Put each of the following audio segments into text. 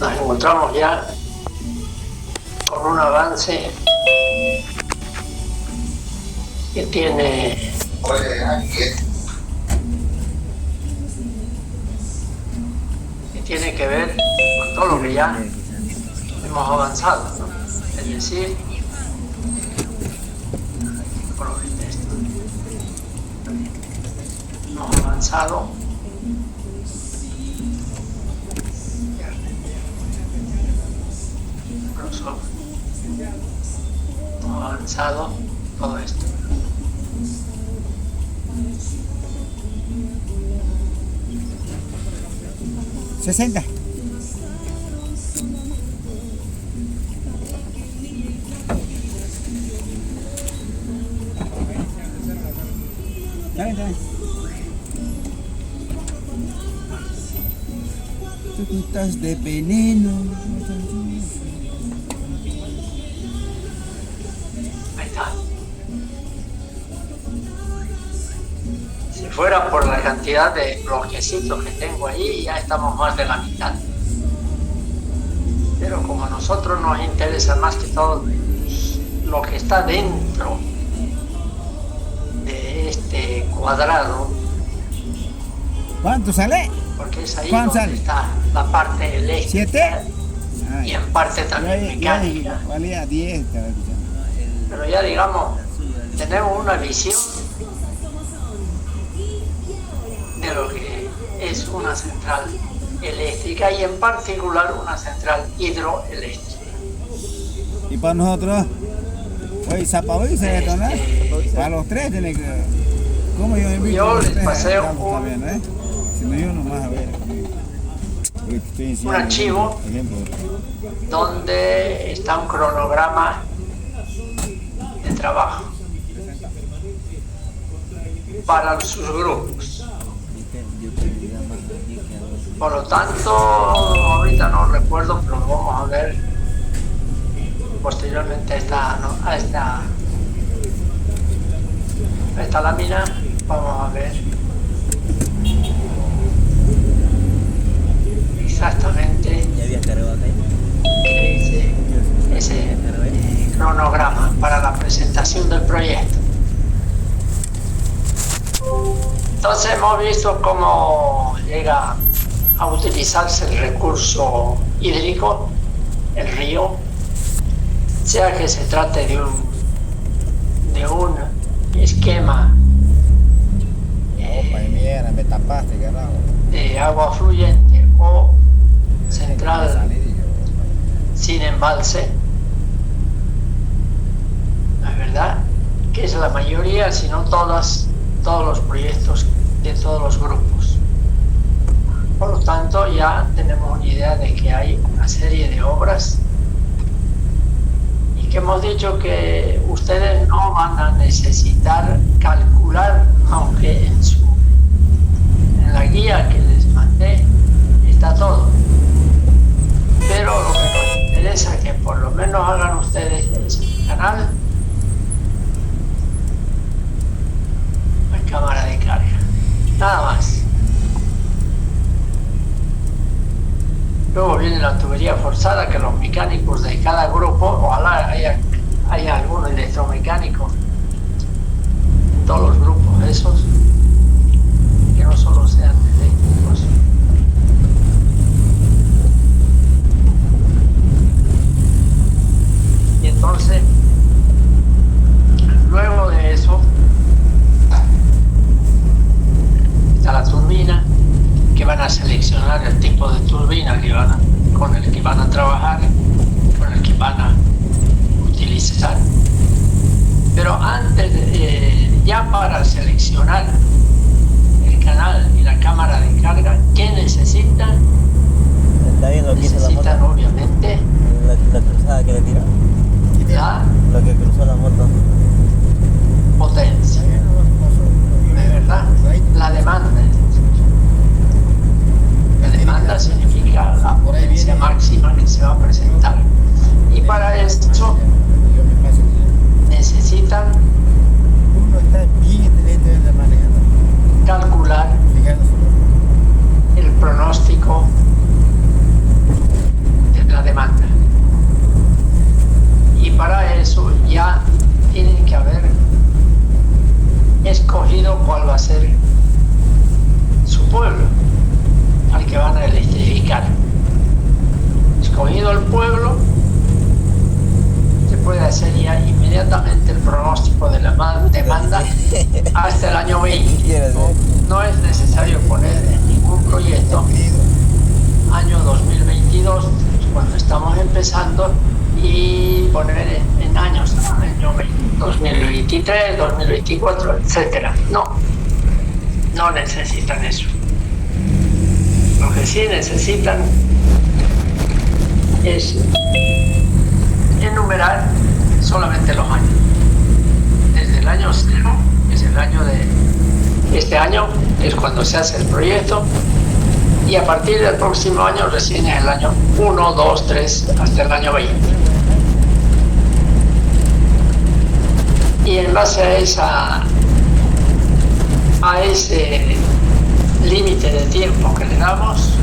Nos encontramos ya con un avance que tiene que ver con todo lo que ya hemos avanzado, ¿no? Es decir, con lo del texto. Hemos avanzado todo esto. ¿60? Dale. Gotitas de veneno. Ahí está. Si fuera por la cantidad de bloquecitos que tengo ahí, ya estamos más de la mitad. Pero como a nosotros nos interesa más que todo lo que está dentro de este cuadrado. ¿Cuánto sale? Porque es ahí donde está la parte eléctrica. ¿7? Y en parte también mecánica. Valía 10. Pero ya digamos, tenemos una visión de lo que es una central eléctrica y en particular una central hidroeléctrica. ¿Y para nosotros? Hoy Zapahoy se detona. Para los tres tiene que... ¿Cómo yo invito? Yo les pasé Si no, yo nomás a ver. Un archivo donde está un cronograma de trabajo para sus grupos. Por lo tanto, ahorita no recuerdo, pero lo vamos a ver posteriormente a esta lámina. Vamos a ver exactamente qué dice ese cronograma para la presentación del proyecto. Entonces hemos visto cómo llega a utilizarse el recurso hídrico, el río, sea que se trate de un esquema de agua fluyente o central sin embalse. ¿No es verdad? Que es la mayoría, si no todos los proyectos de todos los grupos. Por lo tanto, ya tenemos una idea de que hay una serie de obras y que hemos dicho que ustedes no van a necesitar calcular, aunque en la guía que les mandé está todo. Pero lo que nos interesa es que por lo menos hagan ustedes el canal, la cámara de carga. Nada más. Luego viene la tubería forzada, que los mecánicos de cada grupo, ojalá haya algún electromecánico en todos los grupos esos, que no solo sean eléctricos. Y entonces, luego de eso, está la turbina, que van a seleccionar el tipo de turbina con el que van a trabajar, con el que van a utilizar. Pero antes, ya para seleccionar el canal y la cámara de carga, ¿qué necesitan? Necesitan obviamente la cruzada que le tira. Lo que cruzó la moto. Potencia. ¿De verdad? La demanda. La demanda significa la potencia máxima que se va a presentar. Y para esto necesitan calcular el pronóstico 20 ¿Qué quieres, no es necesario poner en ningún proyecto año 2022 cuando estamos empezando y poner en años, año 2023, 2024, etcétera. No necesitan eso. Lo que sí necesitan es enumerar solamente los años. Desde el año 0, que es el año de este año, que es cuando se hace el proyecto, y a partir del próximo año recién es el año 1, 2, 3, hasta el año 20. Y en base a ese límite de tiempo que le damos,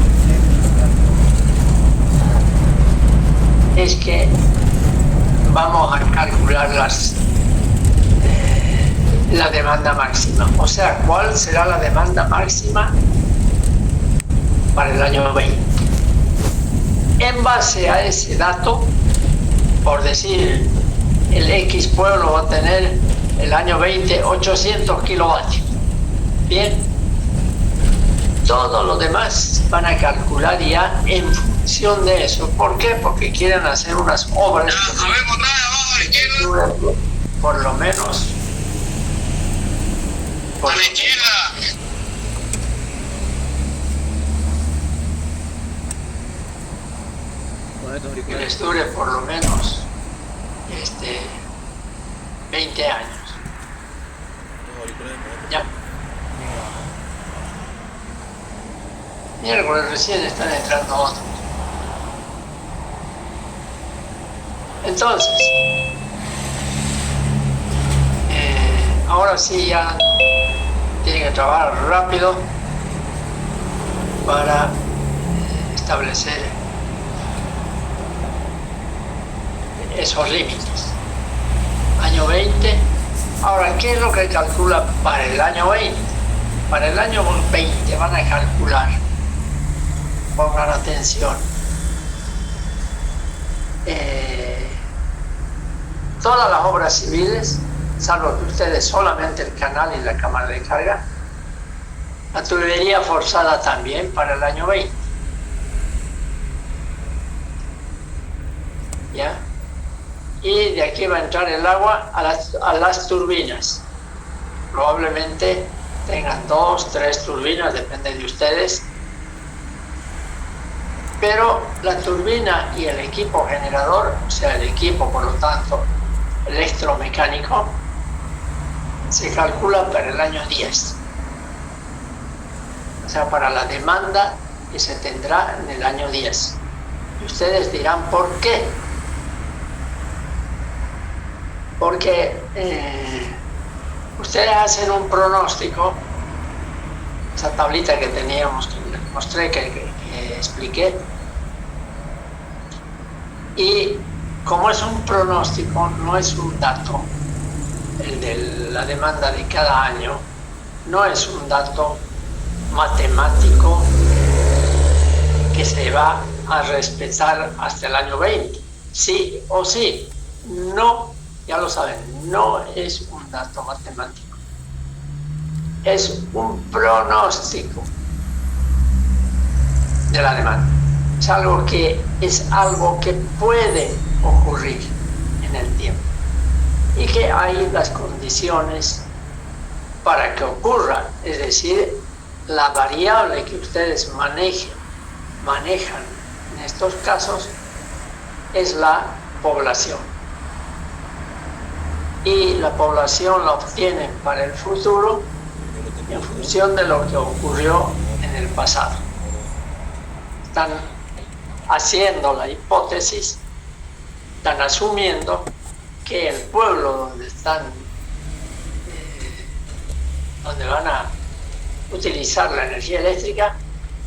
es que vamos a calcular la demanda máxima. O sea, ¿cuál será la demanda máxima para el año 20? En base a ese dato, por decir, el X pueblo va a tener el año 20 800 kilovatios. Bien, todo lo demás van a calcular ya en función de eso. ¿Por qué? Porque quieren hacer unas obras que duren por lo menos a la izquierda. que les dure por lo menos 20 años. Ya. Miércoles recién están entrando otros. Entonces, ahora sí ya tienen que trabajar rápido para establecer esos límites. Año 20. Ahora, ¿qué es lo que calcula para el año 20? Para el año 20 van a calcular, pongan atención, todas las obras civiles, salvo que ustedes solamente el canal y la cámara de carga, la tubería forzada también para el año 20. ¿Ya? Y de aquí va a entrar el agua a las turbinas. Probablemente tengan 2, 3 turbinas, depende de ustedes. Pero la turbina y el equipo generador, o sea, el equipo, por lo tanto, electromecánico, se calcula para el año 10. O sea, para la demanda que se tendrá en el año 10. Y ustedes dirán, ¿por qué? Porque ustedes hacen un pronóstico, esa tablita que teníamos, que les mostré, que expliqué, y como es un pronóstico, no es un dato, el de la demanda de cada año, no es un dato matemático que se va a respetar hasta el año 20, sí o sí. No, ya lo saben, no es un dato matemático, es un pronóstico de la demanda. Es algo que puede ocurrir en el tiempo y que hay las condiciones para que ocurra, es decir, la variable que ustedes manejan en estos casos es la población. Y la población la obtienen para el futuro en función de lo que ocurrió en el pasado. Están haciendo la hipótesis, están asumiendo que el pueblo donde van a utilizar la energía eléctrica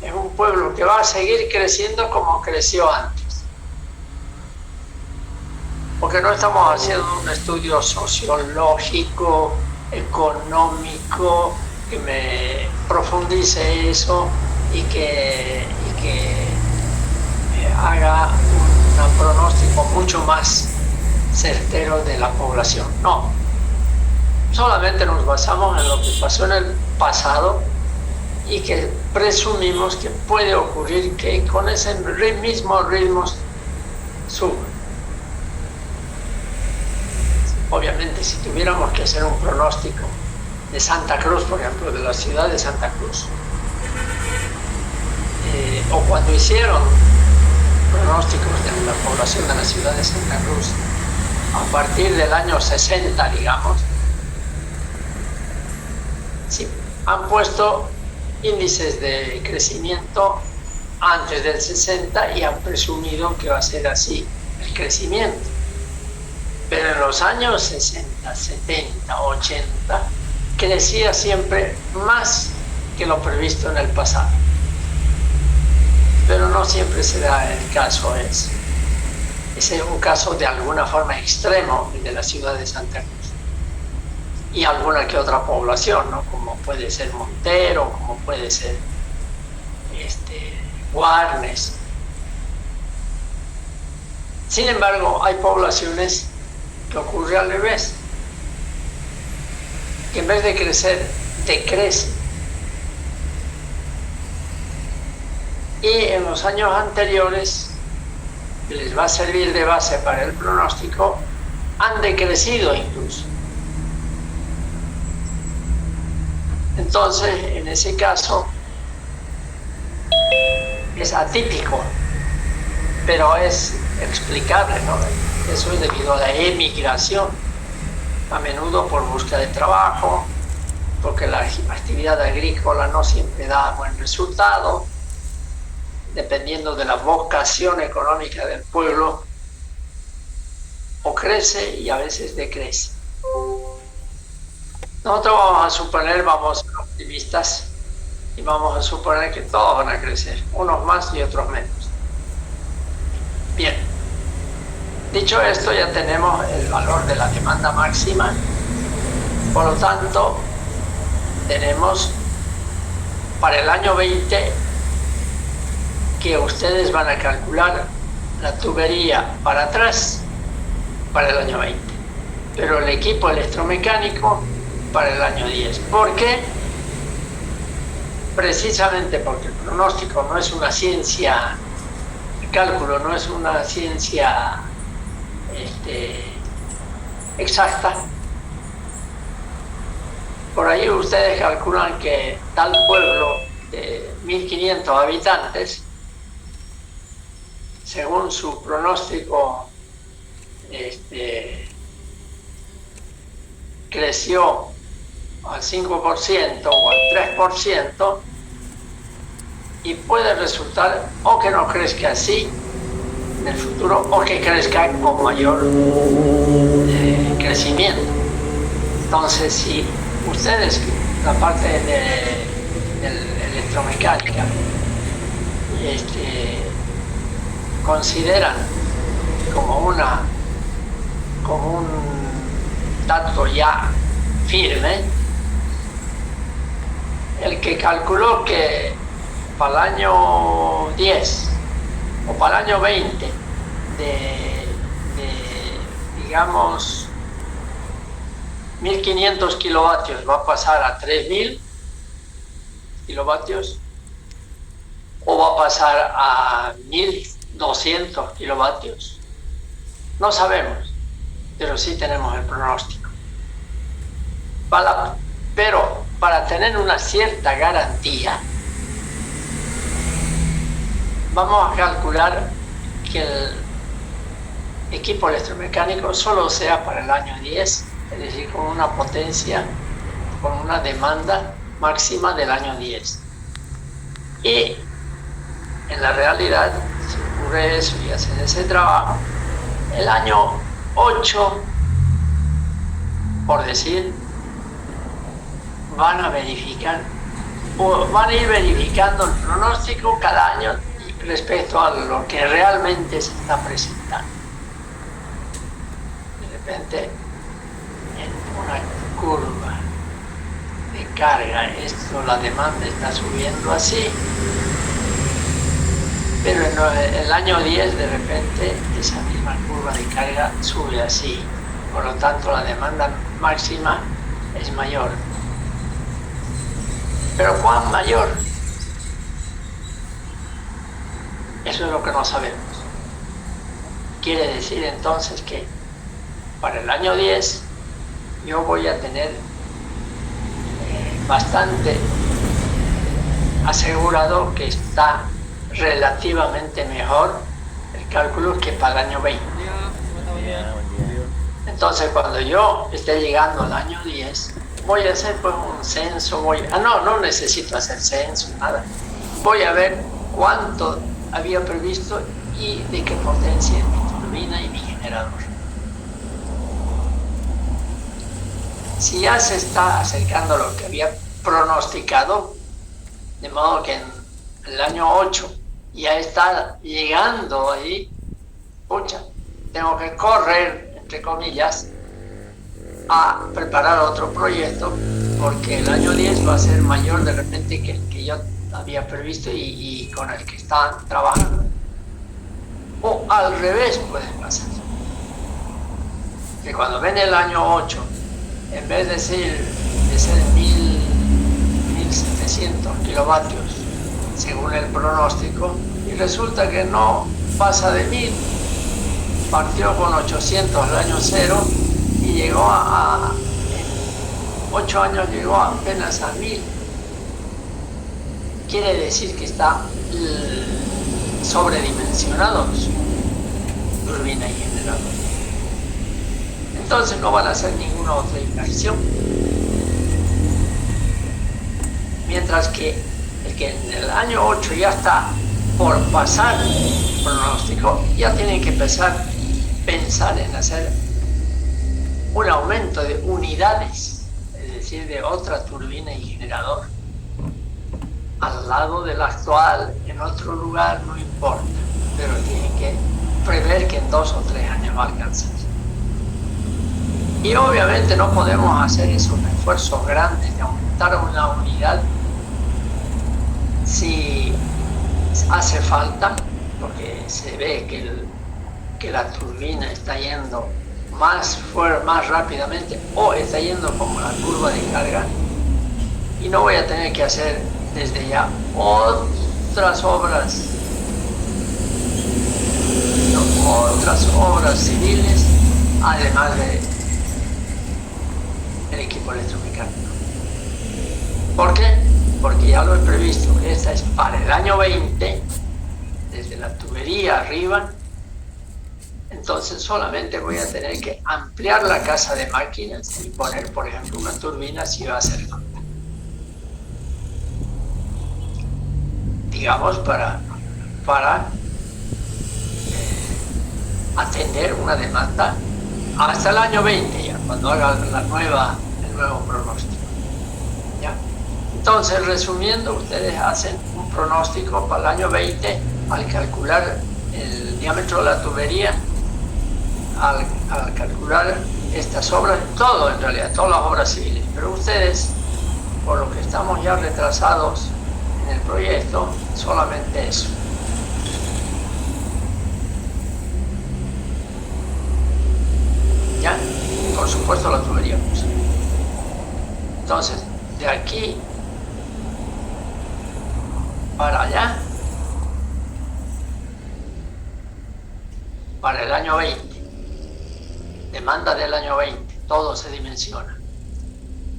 es un pueblo que va a seguir creciendo como creció antes. Porque no estamos haciendo un estudio sociológico, económico, que me profundice eso y que haga un pronóstico mucho más certero de la población. No. solamente nos basamos en lo que pasó en el pasado y que presumimos que puede ocurrir que con ese mismo ritmo suba. Obviamente, si tuviéramos que hacer un pronóstico de Santa Cruz, por ejemplo, de la ciudad de Santa Cruz, o cuando hicieron pronósticos de la población de la ciudad de Santa Cruz a partir del año 60, digamos, sí, han puesto índices de crecimiento antes del 60 y han presumido que va a ser así el crecimiento. Pero en los años 60, 70, 80, crecía siempre más que lo previsto en el pasado. Pero no siempre se da el caso ese. Ese es un caso de alguna forma extremo de la ciudad de Santa Cruz. Y alguna que otra población, ¿no? Como puede ser Montero, como puede ser Guarnes. Sin embargo, hay poblaciones que ocurre al revés, que en vez de crecer, decrece. Y en los años anteriores, que les va a servir de base para el pronóstico, han decrecido incluso. Entonces, en ese caso, es atípico, pero es explicable, ¿no? Eso es debido a la emigración, a menudo por búsqueda de trabajo, porque la actividad agrícola no siempre da buen resultado, dependiendo de la vocación económica del pueblo, o crece y a veces decrece. Nosotros vamos a suponer, vamos a ser optimistas, y vamos a suponer que todos van a crecer, unos más y otros menos. Bien, dicho esto, ya tenemos el valor de la demanda máxima, por lo tanto, tenemos para el año 20 que ustedes van a calcular la tubería para atrás para el año 20, pero el equipo electromecánico para el año 10. ¿Por qué? Precisamente porque el pronóstico no es una ciencia, el cálculo no es una ciencia exacta. Por ahí ustedes calculan que tal pueblo de 1500 habitantes, según su pronóstico, creció al 5% o al 3%, y puede resultar o que no crezca así en el futuro o que crezca con mayor crecimiento. Entonces, si ustedes, la parte de electromecánica, consideran como un dato ya firme, el que calculó que para el año 10 o para el año 20 digamos 1500 kilovatios va a pasar a 3000 kilovatios, o va a pasar a 1200 kilovatios, no sabemos, pero sí tenemos el pronóstico. Pero para tener una cierta garantía, vamos a calcular que el equipo electromecánico solo sea para el año 10, es decir, con una potencia, con una demanda máxima del año 10. Y en la realidad, si ocurre eso y hacen ese trabajo, el año 8, por decir, van a verificar, o van a ir verificando el pronóstico cada año respecto a lo que realmente se está presentando. De repente, en una curva de carga, la demanda está subiendo así, pero en el año 10 de repente esa misma curva de carga sube así. Por lo tanto, la demanda máxima es mayor. Pero ¿cuán mayor? Eso es lo que no sabemos. Quiere decir entonces que para el año 10 yo voy a tener bastante asegurado que está relativamente mejor el cálculo que para el año 20. Entonces cuando yo esté llegando al año 10 voy a hacer pues un censo, no necesito hacer censo, nada. Voy a ver cuánto había previsto y de qué potencia es mi turbina y mi generador. Si ya se está acercando a lo que había pronosticado, de modo que en el año 8 ya está llegando ahí, pucha, tengo que correr, entre comillas, a preparar otro proyecto, porque el año 10 va a ser mayor de repente que el que yo había previsto y con el que están trabajando. O al revés puede pasar. Que cuando ven el año 8, en vez de ser 1700 kilovatios, según el pronóstico, y resulta que no pasa de 1000, partió con 800 al año 0 y llegó en 8 años llegó apenas a 1000. Quiere decir que está sobredimensionado su turbina y generador. Entonces no van a hacer ninguna otra inversión. Mientras que el que en el año 8 ya está por pasar el pronóstico, ya tienen que pensar en hacer un aumento de unidades, es decir, de otra turbina y generador, al lado del actual, en otro lugar, no importa, pero tienen que prever que en 2 o 3 años va a alcanzar. Y obviamente no podemos hacer esos esfuerzos grandes de aumentar una unidad si hace falta, porque se ve que la turbina está yendo más rápidamente o está yendo como la curva de carga, y no voy a tener que hacer desde ya otras obras civiles, además del equipo electromecánico. ¿Por qué? Porque ya lo he previsto, que esta es para el año 20, desde la tubería arriba. Entonces solamente voy a tener que ampliar la casa de máquinas y poner, por ejemplo, una turbina si va a hacer falta. Digamos, para atender una demanda hasta el año 20, ya, cuando haga el nuevo pronóstico. ¿Ya? Entonces, resumiendo, ustedes hacen un pronóstico para el año 20 al calcular el diámetro de la tubería, al calcular estas obras, todo en realidad, todas las obras civiles. Pero ustedes, por lo que estamos ya retrasados en el proyecto, solamente eso. ¿Ya? Y por supuesto la tubería. Entonces, de aquí para allá, para el año 20, demanda del año 20, todo se dimensiona.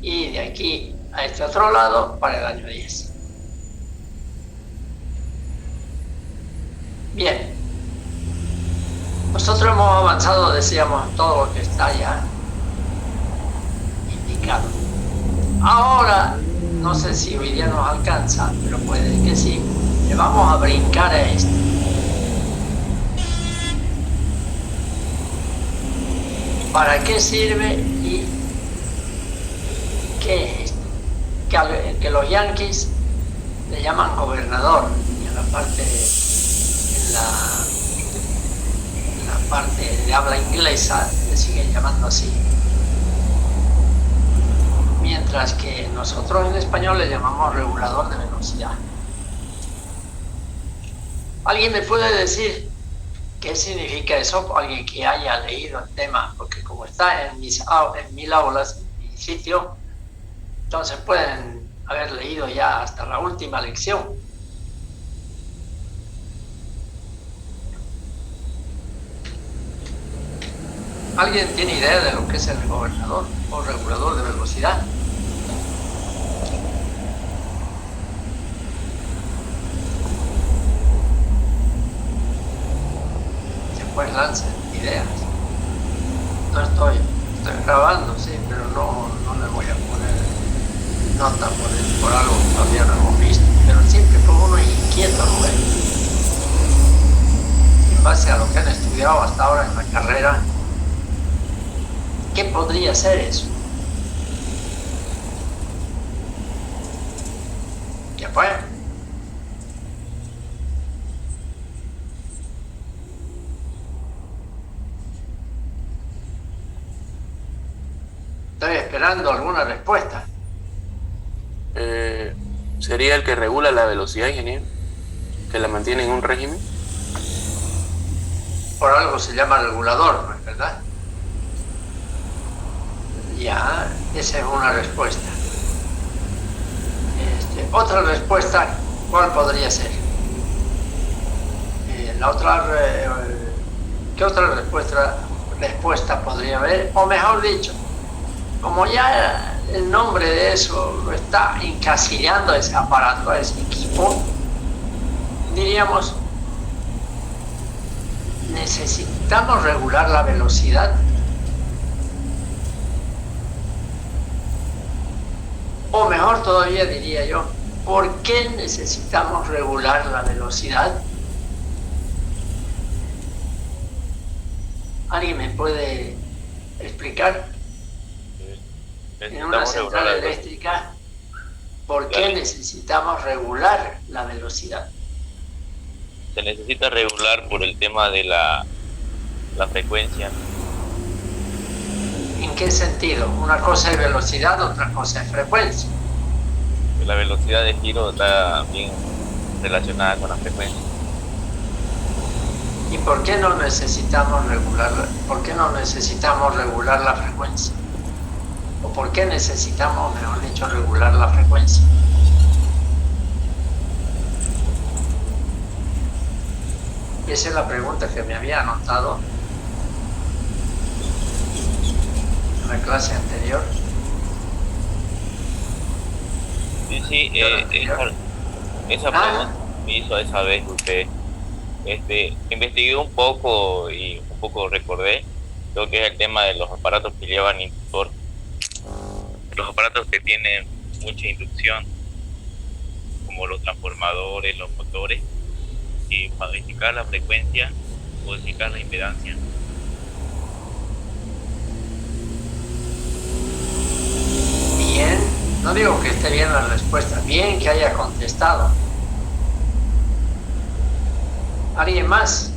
Y de aquí a este otro lado, para el año 10. Bien, nosotros hemos avanzado, decíamos, todo lo que está ya indicado. Ahora, no sé si hoy día nos alcanza, pero puede que sí, le vamos a brincar a esto. ¿Para qué sirve y qué es esto? Que los yanquis le llaman gobernador, y en la parte de habla inglesa le siguen llamando así. Mientras que nosotros en español le llamamos regulador de velocidad. ¿Alguien me puede decir qué significa eso? Alguien que haya leído el tema, porque como está en mis aulas, en mi sitio, Entonces pueden haber leído ya hasta la última lección. ¿Alguien tiene idea de lo que es el gobernador o regulador de velocidad? Pues lancen ideas. No estoy grabando, sí, pero no le voy a poner nota por algo que todavía no hemos visto. Pero siempre como uno es inquieto, ¿no? En base a lo que han estudiado hasta ahora en la carrera, ¿qué podría ser eso? ¿Qué fue? Estoy esperando alguna respuesta. ¿Sería el que regula la velocidad, ingeniero? ¿Que la mantiene en un régimen? Por algo se llama regulador, ¿no es verdad? Ya, esa es una respuesta. Otra respuesta, ¿cuál podría ser? ¿Qué otra respuesta podría haber? O mejor dicho, como ya el nombre de eso lo está encasillando a ese aparato, a ese equipo, diríamos, necesitamos regular la velocidad. O mejor todavía diría yo, ¿por qué necesitamos regular la velocidad? ¿Alguien me puede explicar? En una central eléctrica, ¿por qué necesitamos regular la velocidad? Se necesita regular por el tema de la frecuencia. ¿En qué sentido? Una cosa es velocidad, otra cosa es frecuencia. La velocidad de giro está bien relacionada con la frecuencia. ¿Y por qué no necesitamos regularla? ¿Por qué no necesitamos regular la frecuencia? ¿O por qué necesitamos, mejor dicho, regular la frecuencia? Esa es la pregunta que me había anotado en la clase anterior. Sí, esa pregunta me hizo esa vez usted. Investigué un poco y un poco recordé lo que es el tema de los aparatos que llevan inductor. Los aparatos que tienen mucha inducción, como los transformadores, los motores, y modificar la frecuencia, modificar la impedancia. Bien, no digo que esté bien la respuesta, bien que haya contestado. ¿Alguien más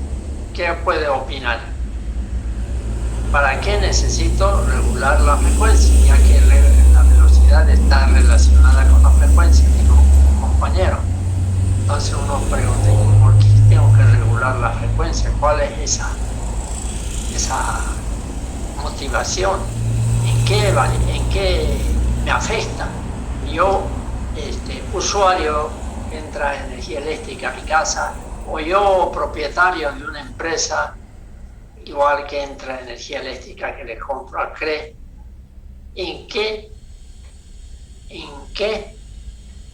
que puede opinar? ¿Para qué necesito regular la frecuencia? Ya que la velocidad está relacionada con la frecuencia, dijo un compañero. Entonces uno pregunta, ¿por qué tengo que regular la frecuencia? ¿Cuál es esa motivación? ¿En qué me afecta? Yo, usuario, entra energía eléctrica a mi casa, o yo, propietario de una empresa, igual que entra energía eléctrica que le compro al CRE, ¿en qué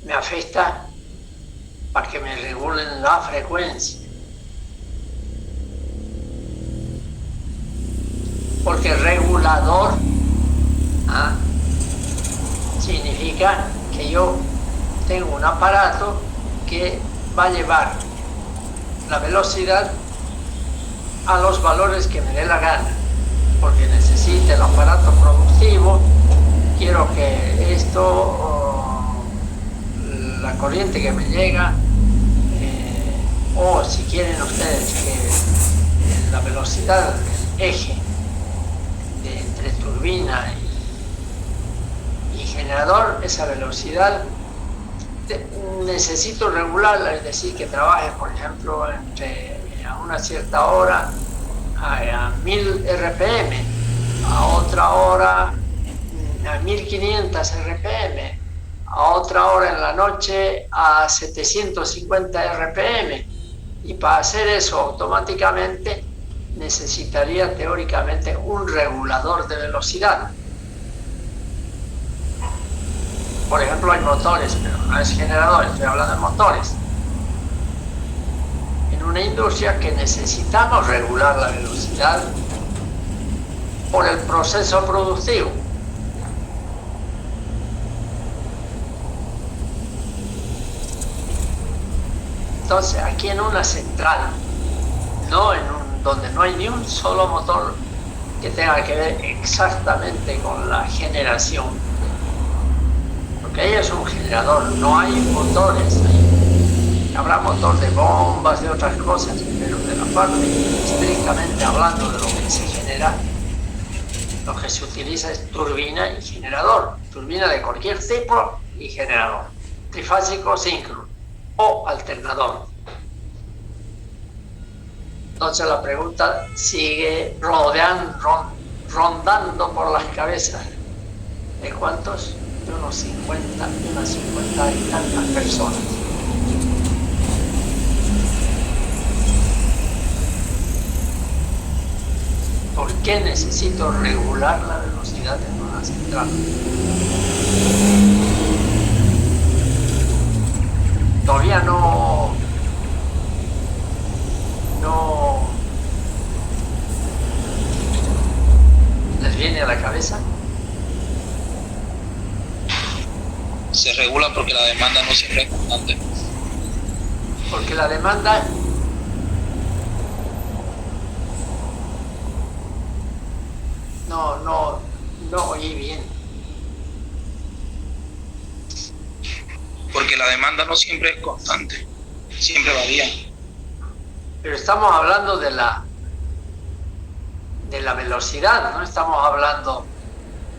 me afecta para que me regulen la frecuencia? Porque regulador significa que yo tengo un aparato que va a llevar la velocidad a los valores que me dé la gana, porque necesita el aparato productivo. Quiero que la corriente que me llega, o si quieren ustedes que la velocidad del eje entre turbina y generador, esa velocidad necesito regularla, es decir, que trabaje, por ejemplo, a una cierta hora a 1000 RPM, a otra hora a 1500 RPM, a otra hora en la noche a 750 RPM. Y para hacer eso automáticamente necesitaría teóricamente un regulador de velocidad. Por ejemplo, hay motores, pero no es generador, estoy hablando de motores. En una industria que necesitamos regular la velocidad por el proceso productivo. Entonces, aquí en una central, donde no hay ni un solo motor que tenga que ver exactamente con la generación, porque ahí es un generador, no hay motores, habrá motor de bombas, de otras cosas, pero de la parte estrictamente hablando de lo que se genera, lo que se utiliza es turbina y generador, turbina de cualquier tipo y generador, trifásico, síncrono o alternador. Entonces la pregunta sigue rondando por las cabezas de cuántos, de unas 50 y tantas personas. ¿Por qué necesito regular la velocidad en una central? Todavía no les viene a la cabeza. Se regula porque la demanda no siempre es constante. Porque la demanda no oí bien. Porque la demanda no siempre es constante, siempre varía. Pero estamos hablando de la velocidad, no estamos hablando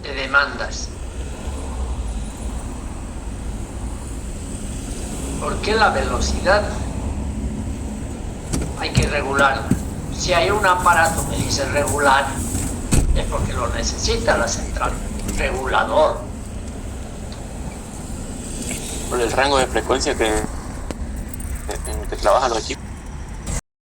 de demandas. ¿Por qué la velocidad hay que regularla? Si hay un aparato que dice regular, es porque lo necesita la central, regulador. Por el rango de frecuencia en el que trabajan los equipos.